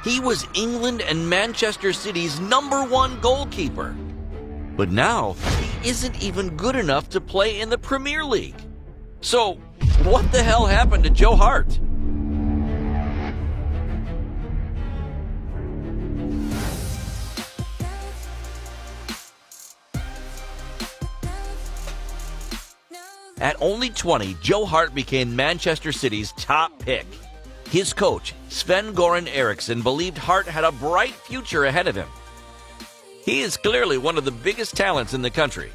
He was England and Manchester City's #1 goalkeeper. But now, he isn't even good enough to play in the Premier League. So, what the hell happened to Joe Hart? At only 20, Joe Hart became Manchester City's top pick. His coach, Sven-Göran Eriksson, believed Hart had a bright future ahead of him. He is clearly one of the biggest talents in the country.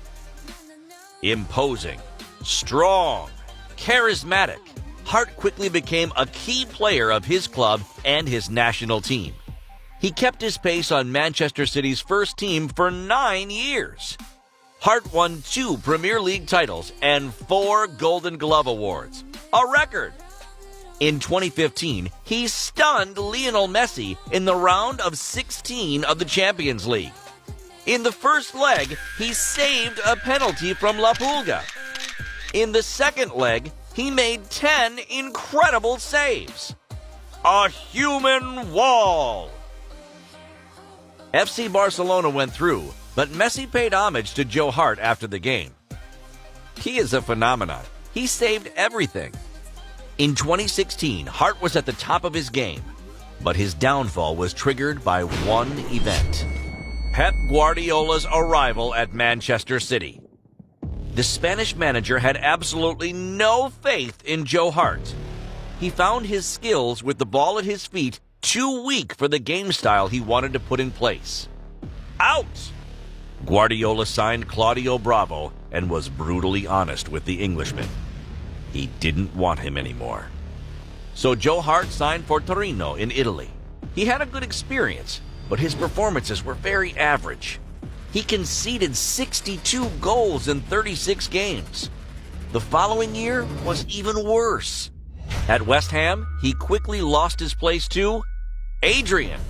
Imposing, strong, charismatic, Hart quickly became a key player of his club and his national team. He kept his pace on Manchester City's first team for 9 years. Hart won 2 Premier League titles and 4 Golden Glove awards, a record. In 2015, he stunned Lionel Messi in the round of 16 of the Champions League. In the first leg, he saved a penalty from La Pulga. In the second leg, he made 10 incredible saves. A human wall! FC Barcelona went through, but Messi paid homage to Joe Hart after the game. He is a phenomenon. He saved everything. In 2016, Hart was at the top of his game, but his downfall was triggered by one event: Pep Guardiola's arrival at Manchester City. The Spanish manager had absolutely no faith in Joe Hart. He found his skills with the ball at his feet too weak for the game style he wanted to put in place. Out! Guardiola signed Claudio Bravo and was brutally honest with the Englishman. He didn't want him anymore. So Joe Hart signed for Torino in Italy. He had a good experience, but his performances were very average. He conceded 62 goals in 36 games. The following year was even worse. At West Ham, he quickly lost his place to Adrian.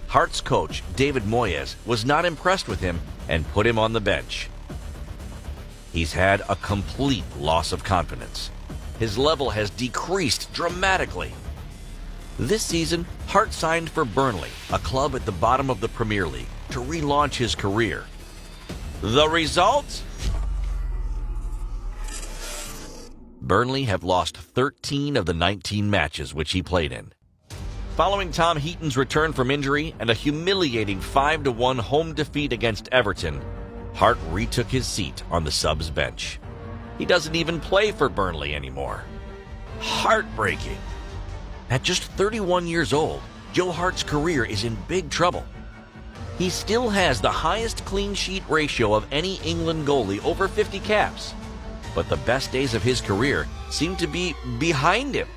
Hart's coach, David Moyes, was not impressed with him and put him on the bench. He's had a complete loss of confidence. His level has decreased dramatically. This season, Hart signed for Burnley, a club at the bottom of the Premier League, to relaunch his career. The result? Burnley have lost 13 of the 19 matches which he played in. Following Tom Heaton's return from injury and a humiliating 5-1 home defeat against Everton, Hart retook his seat on the subs bench. He doesn't even play for Burnley anymore. Heartbreaking. At just 31 years old, Joe Hart's career is in big trouble. He still has the highest clean sheet ratio of any England goalie, over 50 caps. But the best days of his career seem to be behind him.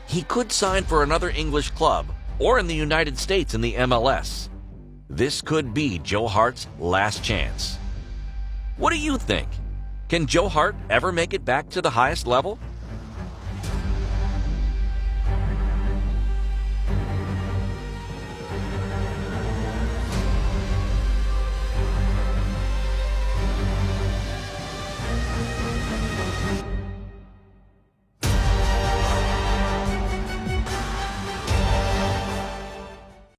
He could sign for another English club or in the United States in the MLS. This could be Joe Hart's last chance. What do you think? Can Joe Hart ever make it back to the highest level?